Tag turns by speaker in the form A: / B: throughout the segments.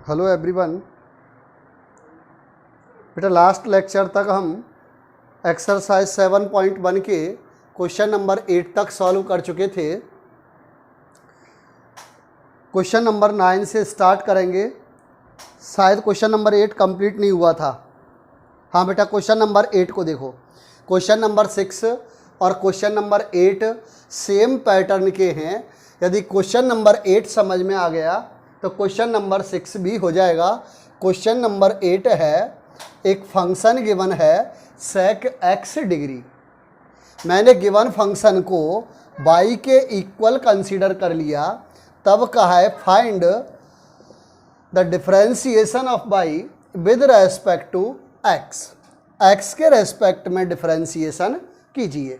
A: Hello everyone. बेटा last lecture तक हम एक्सरसाइज 7.1 के क्वेश्चन नंबर 8 तक सॉल्व कर चुके थे। क्वेश्चन नंबर 9 से स्टार्ट करेंगे। शायद क्वेश्चन नंबर 8 कंप्लीट नहीं हुआ था। हाँ बेटा, क्वेश्चन नंबर 8 को देखो। क्वेश्चन नंबर 6 और क्वेश्चन नंबर 8 सेम पैटर्न के हैं। यदि क्वेश्चन नंबर 8 समझ में आ गया तो क्वेश्चन नंबर 6 भी हो जाएगा। क्वेश्चन नंबर 8 है, एक फंक्शन गिवन है sec x डिग्री। मैंने गिवन फंक्शन को y के इक्वल कंसीडर कर लिया। तब कहा है find the differentiation of y with respect to x। x के रेस्पेक्ट में डिफरेंशिएशन कीजिए।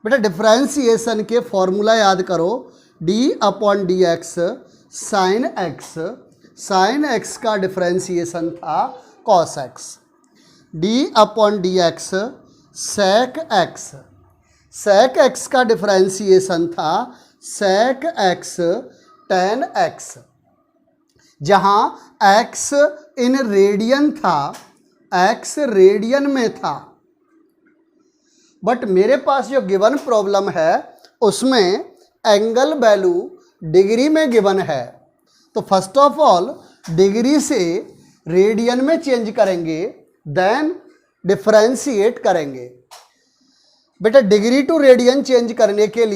A: बेटा डिफरेंशिएशन के फॉर्मूला याद करो, d/dx sine x। Sine x का डिफरेंशिएशन था cos x। d/dx sec x। sec x का डिफरेंशिएशन था sec x tan x। जहाँ x इन रेडियन था, x रेडियन में था। बट मेरे पास जो गिवन प्रॉब्लम है उसमें एंगल वैल्यू डिग्री में गिवन है। तो फर्स्ट ऑफ ऑल डिग्री से रेडियन में चेंज करेंगे, देन डिफरेंशिएट करेंगे। बेटा डिग्री टू रेडियन चेंज करने के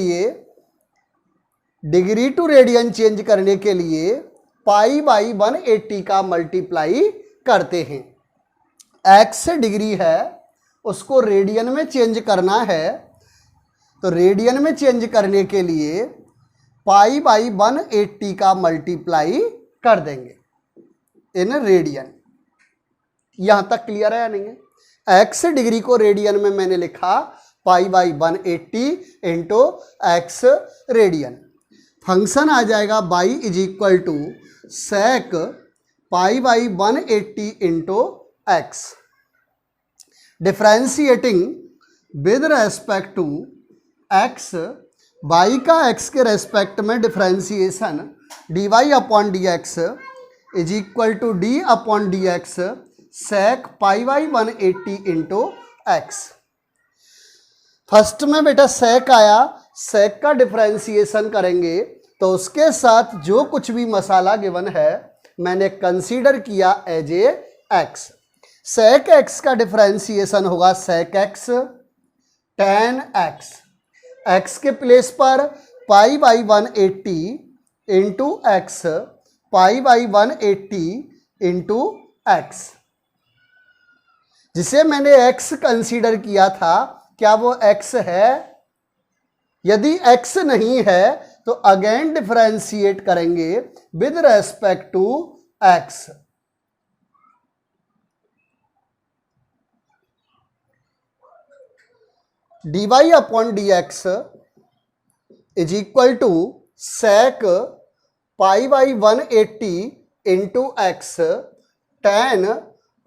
A: लिए पाई बाई 180 का मल्टीप्लाई करते हैं। x डिग्री है, उसको रेडियन में चेंज करना है। तो रेडियन में चेंज करने के लिए पाई बाई 180 का मल्टीप्लाई कर देंगे इन रेडियन। यहां तक क्लियर है या नहीं है? x डिग्री को रेडियन में मैंने लिखा pi by 180 into x radian. Function आ जाएगा y is equal to sec pi by 180 into x. Differentiating with respect to x, y का x के रेस्पेक्ट में differentiation dy/dx is equal to d/dx sec pi by 180 into x. First में बेटा sec आया, sec का differentiation करेंगे तो उसके साथ जो कुछ भी मसाला गिवन है मैंने कंसीडर किया as a x। sec x का डिफरेंशिएशन होगा sec x tan x। x के प्लेस पर pi by 180 into x, pi by 180 into x. जिसे मैंने x कंसीडर किया था, क्या वो x है? यदि x नहीं है तो अगेन डिफरेंशिएट करेंगे with respect to x। dy/dx is equal to sec pi by 180 into x tan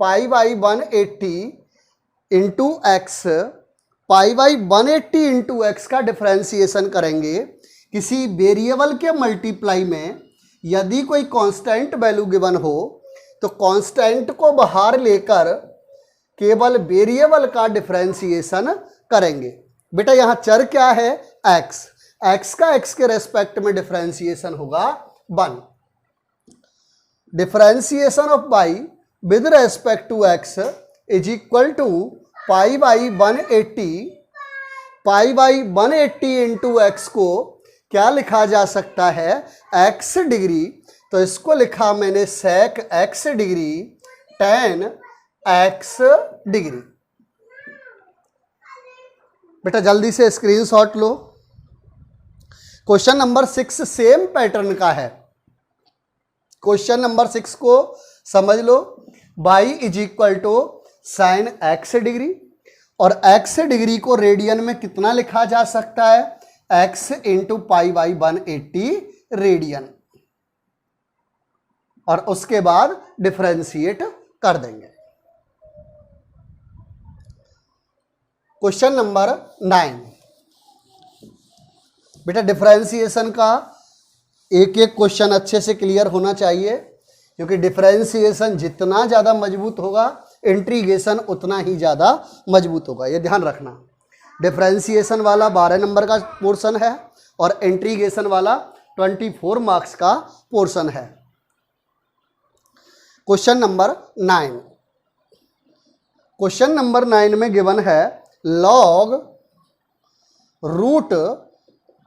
A: pi by 180 into x. Pi by 180 into x का डिफरेंशिएशन करेंगे किसी वेरिएबल के मल्टीप्लाई में। यदि कोई कांस्टेंट वैल्यू गिवन हो तो कांस्टेंट को बाहर लेकर केवल वेरिएबल का डिफरेंशिएशन करेंगे। बेटा यहां चर क्या है? x। x का x के रेस्पेक्ट में डिफरेंशिएशन होगा 1। Differentiation of y with respect to x is equal to pi by 180। Pi by 180 into x को क्या लिखा जा सकता है? x degree. तो इसको लिखा मैंने sec x degree tan x degree. बेटा जल्दी से स्क्रीनशॉट लो। क्वेश्चन नंबर 6 सेम पैटर्न का है। क्वेश्चन नंबर 6 को समझ लो। y is equal to sine x degree, और x डिग्री को रेडियन में कितना लिखा जा सकता है? x into pi by 180 radian. और उसके बाद डिफरेंशिएट कर देंगे। Question number 9। बेटा डिफरेंशिएशन का एक एक क्वेश्चन अच्छे से क्लियर होना चाहिए, क्योंकि डिफरेंशिएशन जितना ज़्यादा मजबूत होगा इंटीग्रेशन उतना ही ज़्यादा मजबूत होगा, ये ध्यान रखना। डिफरेंशिएशन वाला 12 नंबर का पोर्शन है और इंटीग्रेशन वाला 24 मार्क्स का पोर्शन है। क्वेश्चन नंबर 9, क्वेश्चन नंबर 9 में गिवन है log root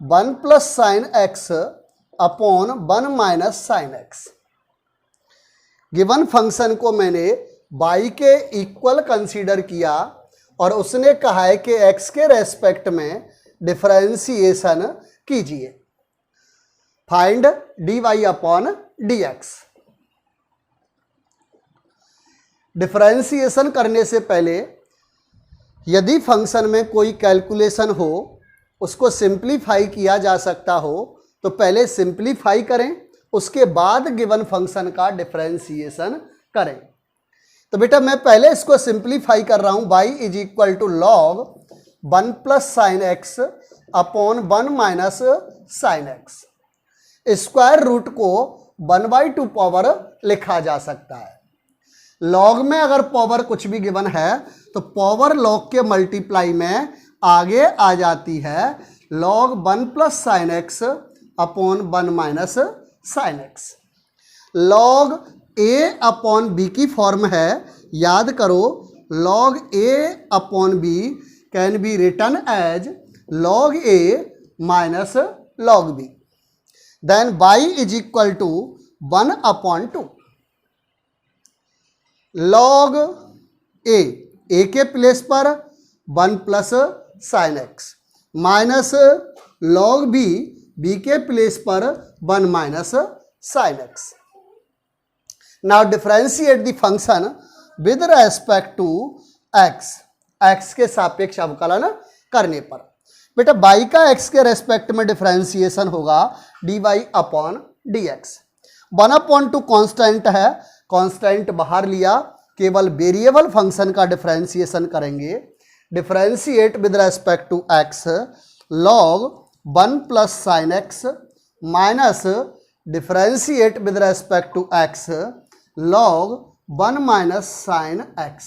A: 1 plus sine x upon 1 minus sine x. Given function को मैंने y के इक्वल कंसीडर किया और उसने कहा है कि x के रेस्पेक्ट में डिफरेंशिएशन कीजिए, find dy upon dx। Differentiation करने से पहले यदि फंक्शन में कोई कैलकुलेशन हो, उसको सिंप्लीफाई किया जा सकता हो, तो पहले सिंप्लीफाई करें, उसके बाद गिवन फंक्शन का डिफरेंशिएशन करें। तो बेटा मैं पहले इसको सिंप्लीफाई कर रहा हूं, y is equal to log 1 plus sine x upon 1 minus sine x. Square root को 1/2 पावर लिखा जा सकता है। लॉग में अगर पावर कुछ भी गिवन है तो पावर लॉग के मल्टीप्लाई में आगे आ जाती है, log 1 plus sine x upon 1 minus sine x. Log a upon B की फॉर्म है, याद करो log a upon B can be written as log a minus log b। Then y is equal to 1 upon 2 log a के place पर 1 plus sine x minus log b के place पर 1 minus sine x. Now differentiate the function with respect to x, x के सापेक्ष अवकलन करने पर बेटा y का x के रेस्पेक्ट में डिफरेंशिएशन होगा dy अपॉन dx। 1/2 कांस्टेंट है, कांस्टेंट बाहर लिया, केवल वेरिएबल फंक्शन का डिफरेंशिएशन करेंगे। Differentiate with respect to x log 1 plus sine x minus differentiate with respect to x log 1 minus sine x.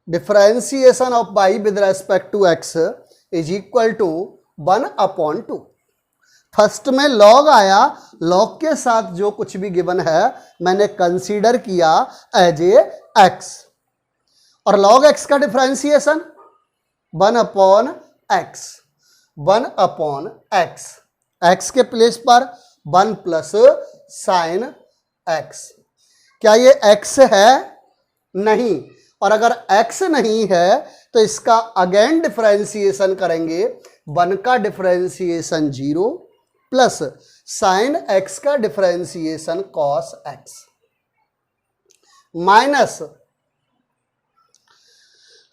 A: Differentiation of y with respect to x is equal to 1 upon 2। First में log आया, log के साथ जो कुछ भी given है मैंने consider किया एज ए x, और log x का differentiation 1 upon x, 1 upon x, x के प्लेस पर 1 प्लस साइन x। क्या ये x है? नहीं। और अगर x नहीं है तो इसका अगेन डिफरेंशिएशन करेंगे, 1 का डिफरेंशिएशन 0 प्लस साइन x का differentiation cos x minus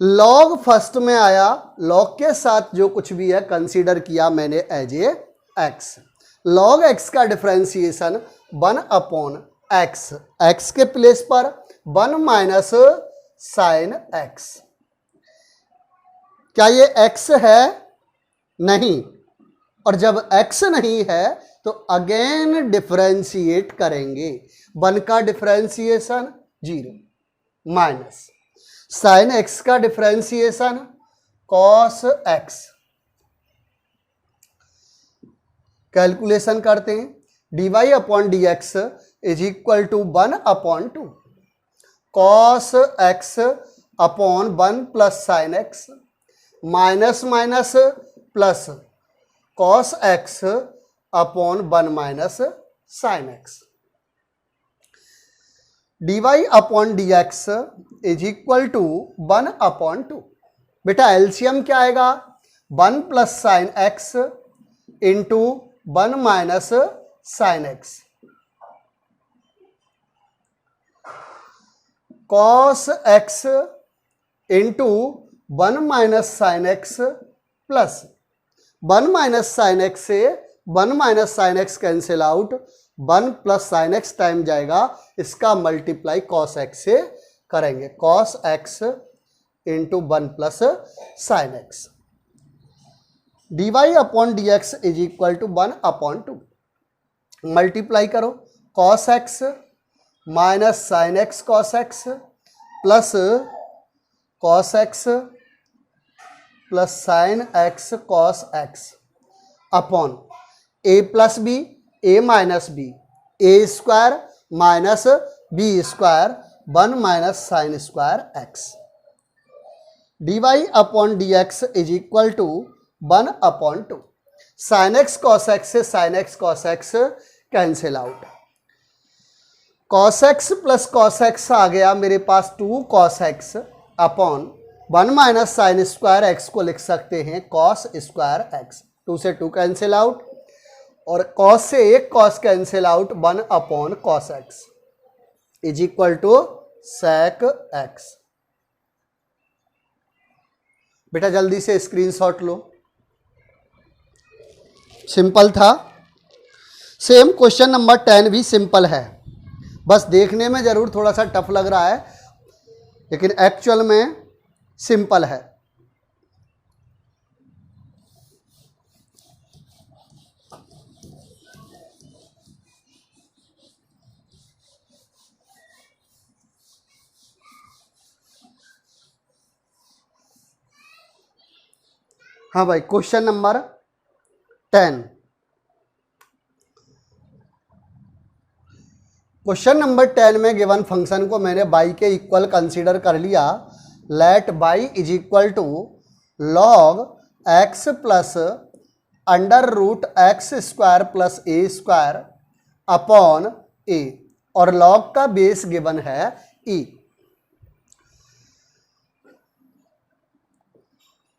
A: log first में आया, लॉग के साथ जो कुछ भी है कंसीडर किया मैंने as a x. Log x का डिफरेंशिएशन 1 अपॉन एक्स, एक्स के प्लेस पर 1 माइनस साइन एक्स। क्या ये एक्स है? नहीं। और जब एक्स नहीं है तो अगेन डिफरेंशिएट करेंगे, 1 का डिफरेंशिएशन 0 माइनस साइन एक्स का डिफरेंशिएशन कॉस एक्स। कैलकुलेशन करते हैं, dy upon d x is equal to 1 upon 2 cos x upon 1 plus sine x minus minus plus cos x upon 1 minus sine x. dy upon d x is equal to 1 upon 2। बेटा LCM क्या आएगा? 1 plus sine x into 1 minus sine x. Cos x into 1 minus sine x plus 1 minus sine x से 1 minus sine x cancel out, 1 plus sine x time जाएगा, इसका multiply cos x से करेंगे, cos x into 1 plus sine x. D y upon d x is equal to 1/2। Multiply करो, cos x minus sine x cos x plus cos x plus sine x cos x upon a plus b, a minus b, a square minus B square 1 minus sine square x. D y upon d x is equal to 1/2। Sine x cos x से sine x cos x cancel out. Cos x plus cos x आ गया मेरे पास 2 cos x upon 1 minus sine square x को लिख सकते हैं cos square x. 2 से 2 कैंसिल आउट और कॉस से एक cos cancel out, 1/cos cos x is equal to sec x. बेटा जल्दी से स्क्रीनशॉट लो, सिंपल था। सेम क्वेश्चन नंबर 10 भी सिंपल है, बस देखने में जरूर थोड़ा सा टफ लग रहा है लेकिन एक्चुअल में सिंपल है। हाँ भाई, क्वेश्चन नंबर 10। क्वेश्चन नंबर 10 में गिवन फंक्शन को मैंने बाई के इक्वल कंसीडर कर लिया। Let y is equal to log x plus under root x square plus a square upon a, और लॉग का बेस गिवन है ई।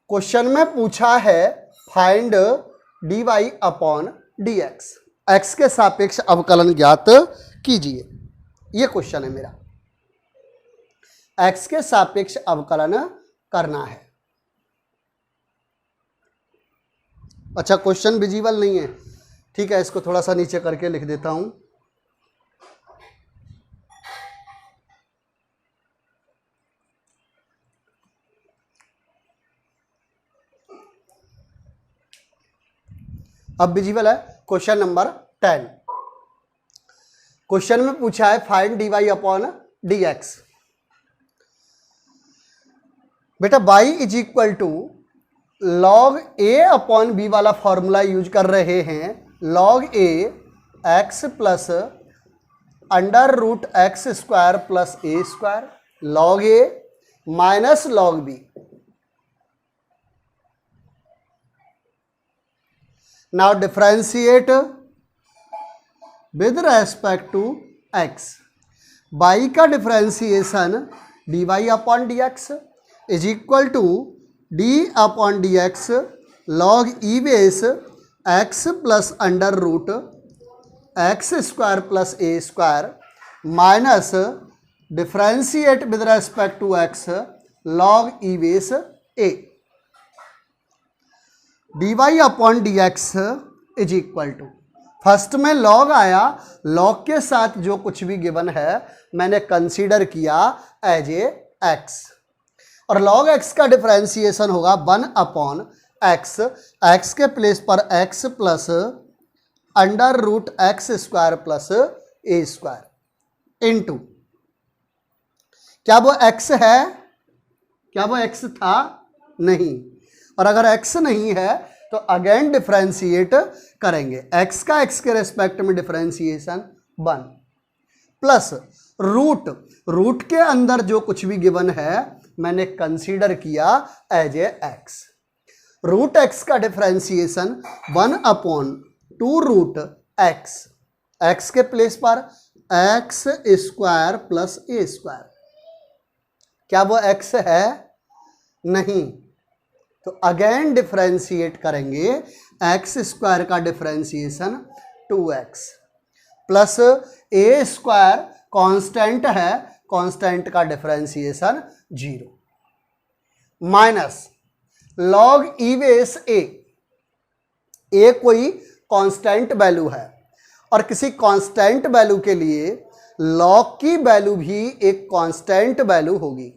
A: क्वेश्चन में पूछा है find d y upon d x, x के सापेक्ष अवकलन ज्ञात कीजिए। ये क्वेश्चन है मेरा, एक्स के सापेक्ष अवकलन करना है। अच्छा, क्वेश्चन विजिबल नहीं है, ठीक है, इसको थोड़ा सा नीचे करके लिख देता हूं। अब विजिबल है। क्वेश्चन नंबर 10, क्वेश्चन में पूछा है find d y upon d x. बेटा y is equal to log a upon b वाला फॉर्मूला यूज कर रहे हैं। Log a x plus under root x square plus a square, log a minus log b. Now differentiate with respect to x. Y का differentiation d y upon d x is equal to d upon d x log e base x plus under root x square plus a square minus differentiate with respect to x log e base a. D y upon d x is equal to, first में log आया, log के साथ जो कुछ भी given है मैंने consider किया एज ए एक्स, और लॉग एक्स का डिफरेंशिएशन होगा 1/x, एक्स के प्लेस पर x plus under root x square plus a square into, क्या वो एक्स है? क्या वो एक्स था? नहीं। और अगर x नहीं है तो अगेन डिफरेंशिएट करेंगे, x का x के रेस्पेक्ट में डिफरेंशिएशन 1 प्लस रूट, रूट के अंदर जो कुछ भी गिवन है मैंने कंसीडर किया as a x। Root x का डिफरेंशिएशन 1/2 रूट x, x के प्लेस पर x square plus a square, क्या वो x है? नहीं। तो अगेन डिफरेंशिएट करेंगे, एक्स स्क्वायर का differentiation 2x plus a square constant है, कांस्टेंट का differentiation 0 minus log e base a, a कोई कांस्टेंट वैल्यू है और किसी कांस्टेंट वैल्यू के लिए लॉग की वैल्यू भी एक कांस्टेंट वैल्यू होगी।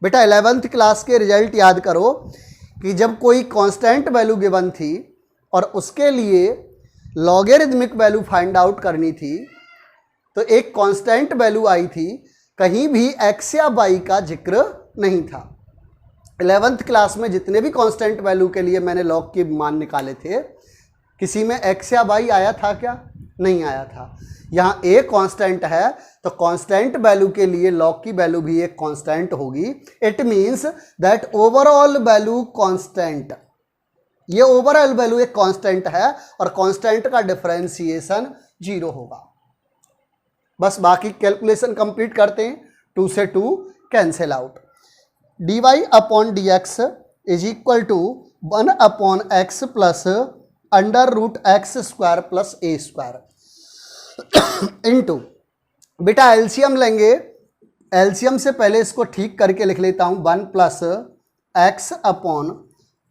A: बेटा 11th क्लास के रिजल्ट याद करो कि जब कोई कांस्टेंट वैल्यू गिवन थी और उसके लिए लॉगरिदमिक वैल्यू फाइंड आउट करनी थी, तो एक कांस्टेंट वैल्यू आई थी, कहीं भी एक्स या वाई का जिक्र नहीं था। 11th क्लास में जितने भी कांस्टेंट वैल्यू के लिए मैंने लॉग के मान निकाले थे, किसी में एक्स या वाई आया था क्या? नहीं आया था। यहाँ ए कांस्टेंट है तो कांस्टेंट वैल्यू के लिए लॉग की वैल्यू भी एक कांस्टेंट होगी। It means that overall value constant, ये ओवरऑल वैल्यू एक कांस्टेंट है और कांस्टेंट का डिफरेंशिएशन 0 होगा। बस बाकी कैलकुलेशन कंप्लीट करते हैं। 2 से 2 cancel out. dy upon d x is equal to 1 upon x plus under root x square plus a square into, बेटा एलसीएम लेंगे। एलसीएम से पहले इसको ठीक करके लिख लेता हूं, 1 plus x upon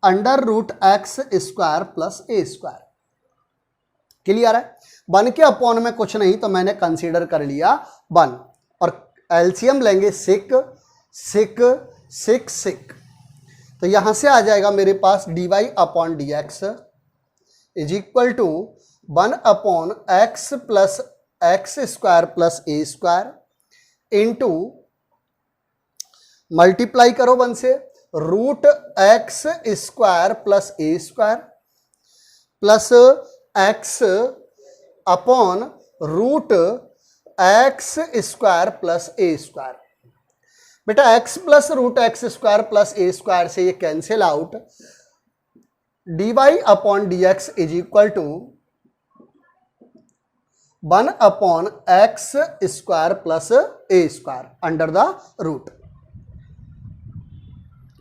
A: under root x square plus a square. Clear है? 1 के अपॉन में कुछ नहीं तो मैंने कंसीडर कर लिया 1, और एलसीएम लेंगे सिक सिक सिक सिक, तो यहां से आ जाएगा मेरे पास dy upon d x is equal to 1 upon x plus x square plus a square into, multiply करो 1 से, root x square plus a square plus x upon root x square plus a square. बेटा x plus root x square plus a square से ये cancel out, dy upon d x is equal to 1 upon x square plus a square under the root.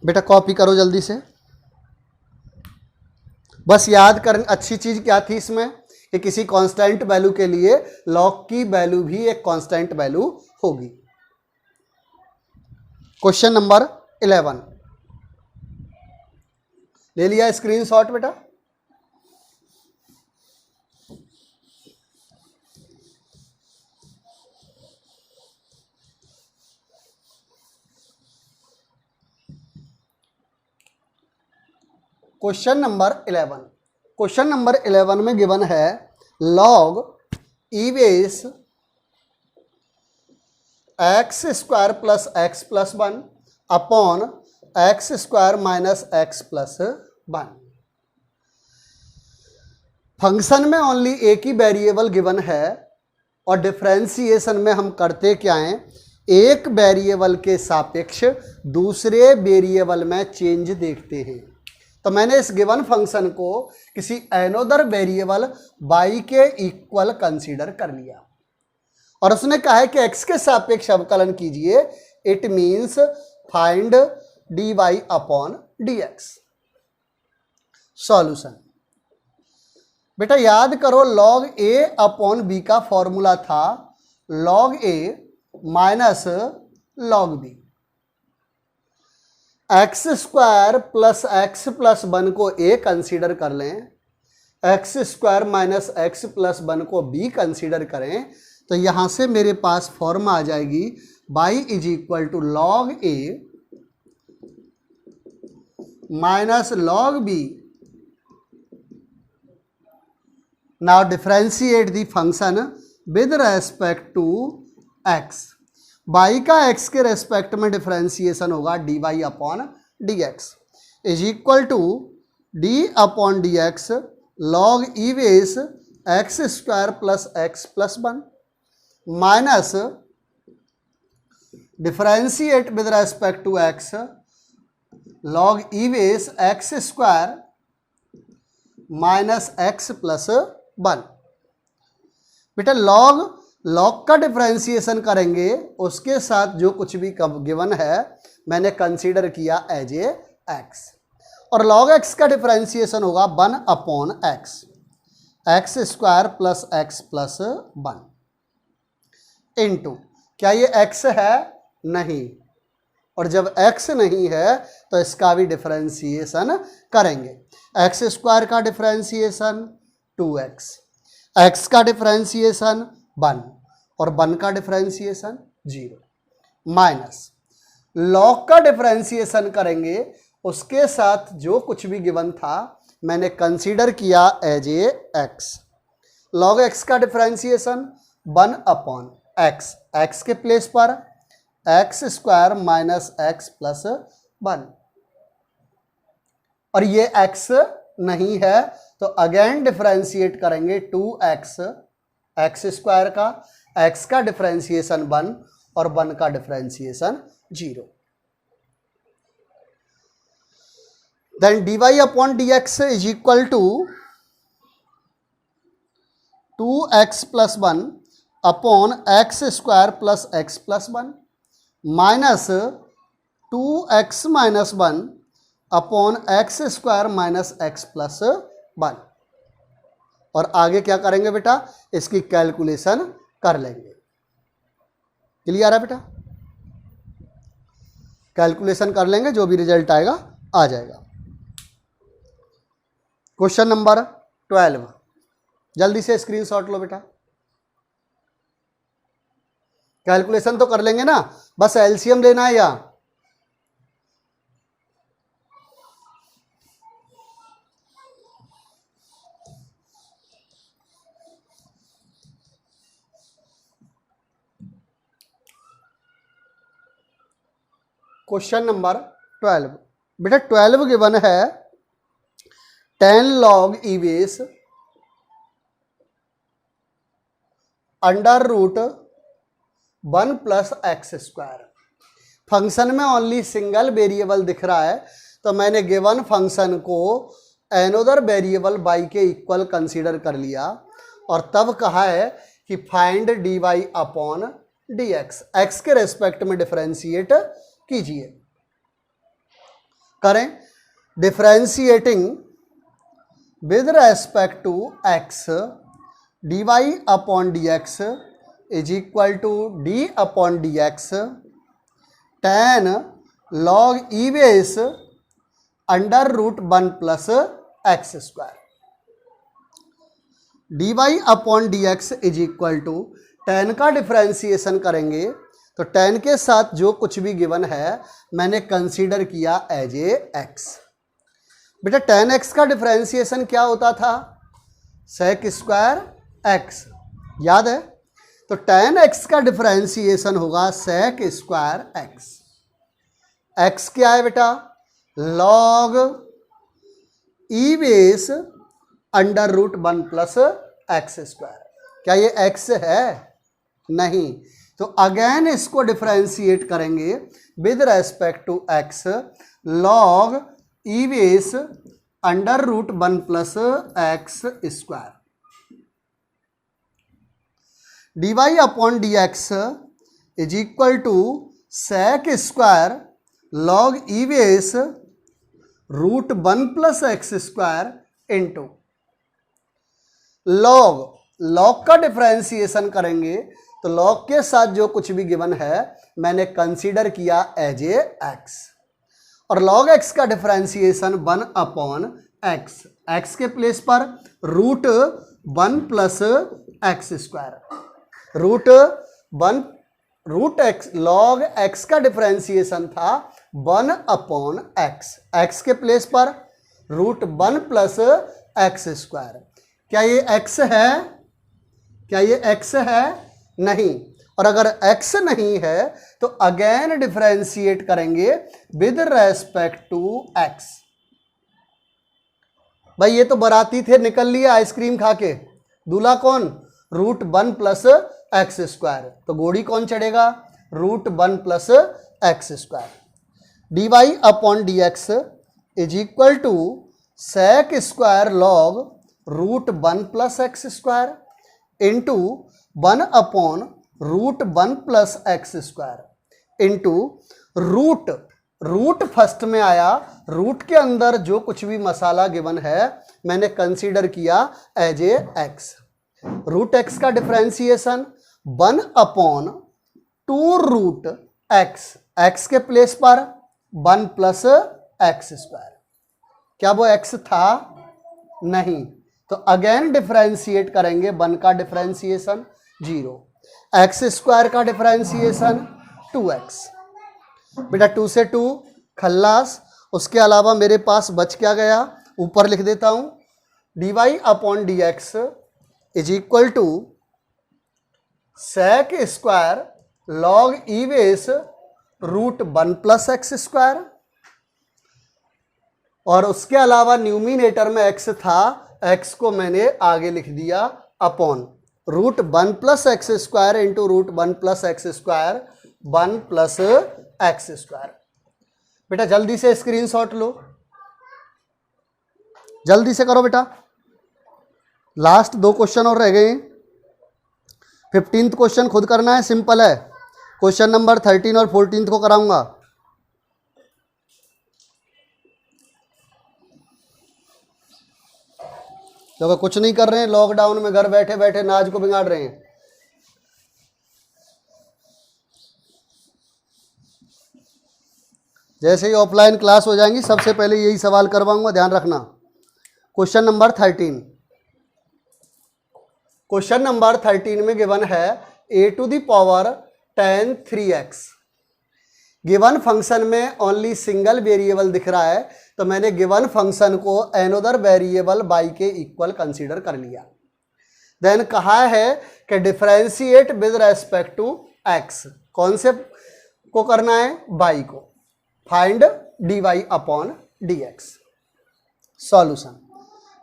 A: बेटा copy करो जल्दी से। बस याद कर, अच्छी चीज क्या थी इसमें कि किसी कांस्टेंट वैल्यू के लिए लॉग की वैल्यू भी एक कांस्टेंट वैल्यू होगी। क्वेश्चन नंबर 11 ले लिया स्क्रीनशॉट बेटा? क्वेश्चन नंबर 11, क्वेश्चन नंबर 11 में गिवन है log e base x square plus x plus 1 upon x square minus x plus 1। Function में ओनली एक ही वेरिएबल गिवन है और डिफरेंशिएशन में हम करते क्या हैं, एक वेरिएबल के सापेक्ष दूसरे वेरिएबल में चेंज देखते हैं। तो मैंने इस गिवन फंक्शन को किसी अनदर वेरिएबल y के इक्वल कंसीडर कर लिया और उसने कहा है कि x के सापेक्ष अवकलन कीजिए। It means find dy upon dx। Solution, बेटा याद करो log a अपॉन b का फॉर्मूला था log a minus log b। X square plus x plus 1 को a कंसीडर कर लें, x square minus x plus 1 को b कंसीडर करें, तो यहां से मेरे पास फॉर्म आ जाएगी y is equal to log a minus log b। Now differentiate the function with respect to x। y का x के रेस्पेक्ट में डिफरेंशिएशन होगा dy upon d x is equal to d upon d x log e base x square plus x plus 1 minus differentiate with respect to x log e base x square minus x plus 1। बेटा log का differentiation करेंगे, उसके साथ जो कुछ भी given है मैंने कंसीडर किया एज ए एक्स, और लॉग एक्स का डिफरेंशिएशन होगा 1 upon x, x square plus x plus 1 into, क्या ये x है? नहीं, और जब x नहीं है तो इसका भी डिफरेंशिएशन करेंगे। एक्स स्क्वायर का डिफरेंशिएशन 2x, x का डिफरेंशिएशन 1 और 1 का डिफरेंशिएशन 0 माइनस लॉग का डिफरेंशिएशन करेंगे, उसके साथ जो कुछ भी गिवन था मैंने कंसीडर किया as a x. Log x का डिफरेंशिएशन 1 अपॉन एक्स, एक्स के प्लेस पर x square minus x plus 1, और ये एक्स नहीं है तो अगेन डिफरेंशिएट करेंगे 2x, एक्स स्क्वायर का, x का डिफरेंशिएशन 1 और 1 का differentiation 0। Then dy upon dx is equal to 2x plus 1 upon x square plus x plus 1 minus 2x minus 1 upon x square minus x plus 1। और आगे क्या करेंगे बेटा, इसकी कैलकुलेशन कर लेंगे। क्लियर है बेटा, कैलकुलेशन कर लेंगे, जो भी रिजल्ट आएगा आ जाएगा। क्वेश्चन नंबर 12, जल्दी से स्क्रीनशॉट लो बेटा। कैलकुलेशन तो कर लेंगे ना, बस एलसीएम लेना है। या क्वेश्चन नंबर 12 बेटा, 12 गिवन है 10 log e base under root 1 plus x square. Function में ओनली सिंगल वेरिएबल दिख रहा है, तो मैंने गिवन फंक्शन को एनोदर वेरिएबल y के इक्वल कंसीडर कर लिया और तब कहा है कि find dy upon dx, x के रेस्पेक्ट में डिफरेंशिएट कीजिए। करें differentiating with respect to x, dy upon dx is equal to d upon dx 10 log e base under root 1 plus x square. dy upon dx is equal to 10 का differentiation करेंगे तो 10 के साथ जो कुछ भी गिवन है मैंने कंसीडर किया एज ए एक्स। बेटा 10x का डिफरेंशिएशन क्या होता था, सेक स्क्वायर एक्स, याद है? तो 10x का डिफरेंशिएशन होगा सेक स्क्वायर एक्स। x क्या है बेटा, log e base under root 1 plus x square. क्या ये x है? नहीं, तो अगेन इसको डिफरेंशिएट करेंगे with respect to x, log e base under root 1 plus x square. dy upon dx is equal to sec square log e base root 1 plus x square into log का differentiation करेंगे तो log के साथ जो कुछ भी given है मैंने कंसीडर किया एज ए एक्स, और लॉग एक्स का डिफरेंशिएशन 1 अपॉन एक्स, एक्स के प्लेस पर root 1 plus x square. Root x, log x का डिफरेंशिएशन था 1 अपॉन एक्स, एक्स के प्लेस पर रूट 1 प्लस एक्स स्क्वायर। क्या ये एक्स है? क्या ये एक्स है? नहीं। और अगर x नहीं है तो अगेन डिफरेंशिएट करेंगे विद रेस्पेक्ट टू x। भाई ये तो बाराती थे, निकल लिए आइसक्रीम खा के, दूल्हा कौन? रूट 1 प्लस एक्स स्क्वायर, तो घोड़ी कौन चढ़ेगा? Root 1 plus x square. dy upon dx is equal to sec square log root 1 plus x square into 1 upon root 1 plus x square into root first में आया, रूट के अंदर जो कुछ भी मसाला गिवन है मैंने कंसीडर किया as a x. Root x का differentiation 1 upon 2 root x, x के प्लेस पर 1 प्लस एक्स स्क्वायर। क्या वो एक्स था? नहीं, तो अगेन डिफरेंशिएट करेंगे, 1 का डिफरेंशिएशन 0, एक्स स्क्वायर का डिफरेंशिएशन 2x। बेटा 2 से 2 खल्लास उसके अलावा मेरे पास बच क्या गया, ऊपर लिख देता हूं, dy upon d x is equal to sec square log e base root 1 plus x square, और उसके अलावा न्यूमिनेटर में x था, x को मैंने आगे लिख दिया upon root 1 plus x square into root 1 plus x square 1 plus x square. बेटा जल्दी से स्क्रीनशॉट लो, जल्दी से करो बेटा, लास्ट 2 क्वेश्चन और रह गए। 15th क्वेश्चन खुद करना है, सिंपल है। क्वेश्चन नंबर 13 और 14 को कराऊंगा। तो कुछ नहीं कर रहे हैं, लॉकडाउन में घर बैठे बैठे नाज को बिगाड़ रहे हैं। जैसे ही ऑफलाइन क्लास हो जाएंगी सबसे पहले यही सवाल करवाऊंगा, ध्यान रखना। क्वेश्चन नंबर 13, क्वेश्चन नंबर 13 में गिवन है a to the power 10 3x। Given function में ओनली सिंगल वेरिएबल दिख रहा है, तो मैंने गिवन फंक्शन को एनोदर वेरिएबल y के इक्वल कंसीडर कर लिया। देन कहा है कि differentiate with respect to x, कौन से को करना है, y को। Find dy upon dx। Solution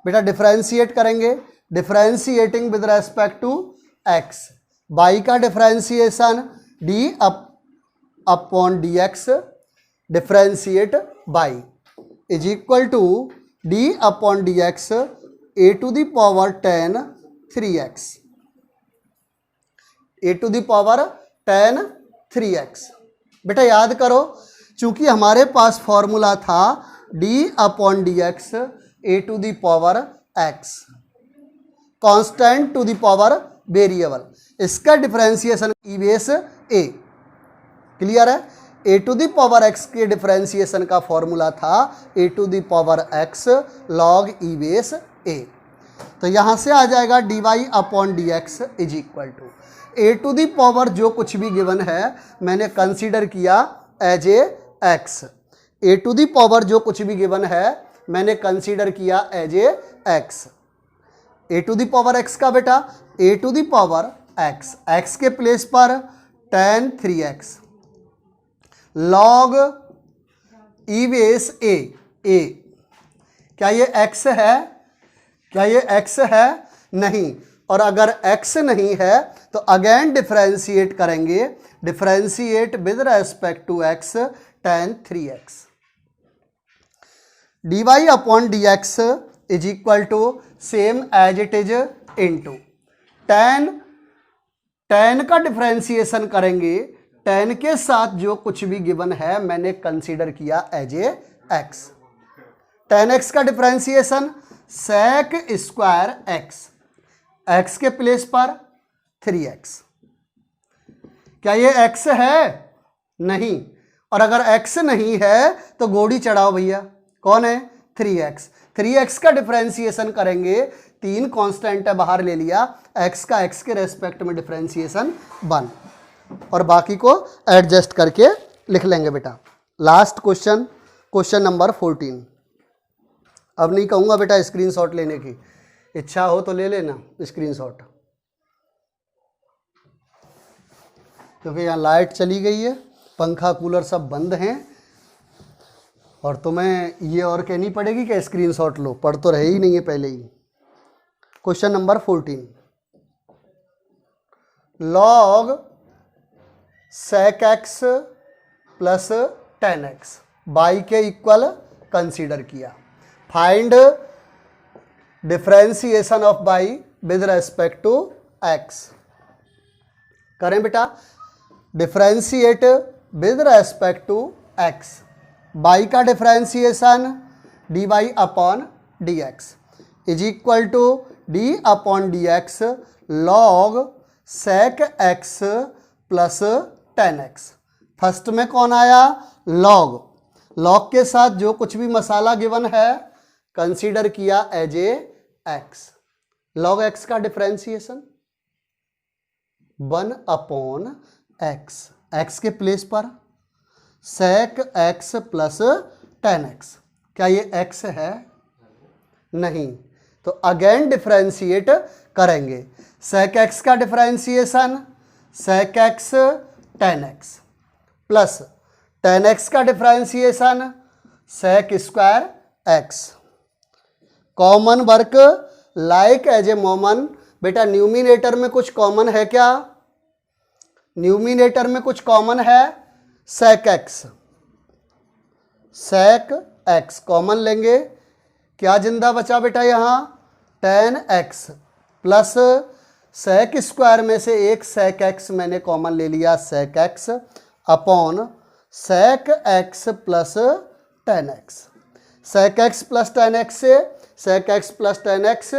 A: बेटा डिफरेंशिएट करेंगे, differentiating with respect to x, y का differentiation d upon dx differentiate y is equal to d upon dx a to the power 10 3x, a to the power 10 3x। बेटा याद करो, चूंकि हमारे पास formula था d upon dx a to the power x, constant to the power variable, इसका differentiation e base a। Clear है, a to the power x के डिफरेंशिएशन का फॉर्मूला था a to the power x log e base a। तो यहां से आ जाएगा dy upon dx is equal to a to the power जो कुछ भी गिवन है मैंने कंसीडर किया as a x, a to the power जो कुछ भी गिवन है मैंने कंसीडर किया as a x। a to the power x का बेटा a to the power x, x के प्लेस पर 10 3x log e base a, क्या ये x है, क्या ये x है, नहीं। और अगर x नहीं है तो अगेन डिफरेंशिएट करेंगे, differentiate with respect to x tan 3x। dy upon dx is equal to same as it is into tan का डिफरेंशिएशन करेंगे, tan के साथ जो कुछ भी गिवन है मैंने कंसीडर किया as a x। tan x का differentiation sec square x, x के प्लेस पर 3x। क्या ये x है, नहीं। और अगर x नहीं है तो गोड़ी चढ़ाओ भैया, कौन है, 3x। 3x का डिफरेंशिएशन करेंगे, 3 कांस्टेंट है बाहर ले लिया, x का x के रेस्पेक्ट में डिफरेंशिएशन 1, और बाकी को एडजस्ट करके लिख लेंगे बेटा। Last question, question number 14। अब नहीं कहूँगा बेटा स्क्रीनशॉट लेने की, इच्छा हो तो ले लेना स्क्रीनशॉट, क्योंकि यहाँ लाइट चली गई है, पंखा कूलर सब बंद हैं, और तुम्हें ये और कहनी पड़ेगी कि स्क्रीनशॉट लो, पढ़ तो रहे ही नहीं है पहले ही। Question number 14, log sec x plus tan x y के इक्वल कंसीडर किया। Find differentiation of y with respect to x। करें बेटा, differentiate with respect to x, y का differentiation dy upon dx is equal to d upon dx log sec x plus tan x। First में कौन आया, log, log के साथ जो कुछ भी मसाला गिवन है कंसीडर किया as a x। Log x का डिफरेंशिएशन 1 अपॉन x, x के प्लेस पर sec x प्लस 10x। क्या ये x है? नहीं, तो अगेन डिफरेंशिएट करेंगे। sec x का differentiation sec x 10x plus 10x का differentiation sec square x। Common work like as a मोमन। बेटा न्यूमिनेटर में कुछ कॉमन है क्या? न्यूमिनेटर में कुछ कॉमन है, sec x कॉमन लेंगे। क्या जिंदा बचा बेटा यहाँ? 10x प्लस sec स्क्वायर में से एक sec x मैंने कॉमन ले लिया, sec x upon sec x plus 10x। sec x plus 10x से sec x प्लस 10x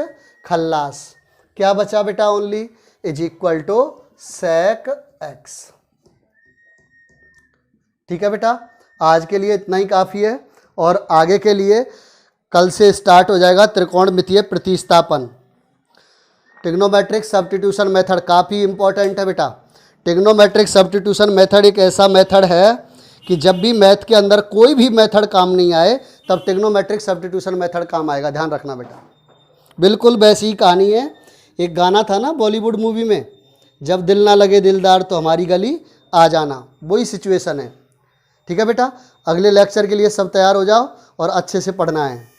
A: खल्लास। क्या बचा बेटा? Only is equal to sec x। ठीक है बेटा, आज के लिए इतना ही काफ़ी है, और आगे के लिए कल से स्टार्ट हो जाएगा त्रिकोणमितीय प्रतिस्थापन। ट्रिग्नोमेट्रिक सब्स्टिट्यूशन मेथड काफ़ी इंपॉर्टेंट है बेटा। ट्रिग्नोमेट्रिक सब्स्टिट्यूशन मेथड एक ऐसा मेथड है कि जब भी मैथ के अंदर कोई भी मेथड काम नहीं आए तब ट्रिग्नोमेट्रिक सब्स्टिट्यूशन मेथड काम आएगा, ध्यान रखना बेटा। बिल्कुल वैसी ही कहानी है। एक गाना था ना बॉलीवुड मूवी में, जब दिल ना लगे दिलदार तो हमारी गली आ जाना, वही सिचुएशन है। ठीक है बेटा, अगले लेक्चर के लिए सब तैयार हो जाओ और अच्छे से पढ़ना है।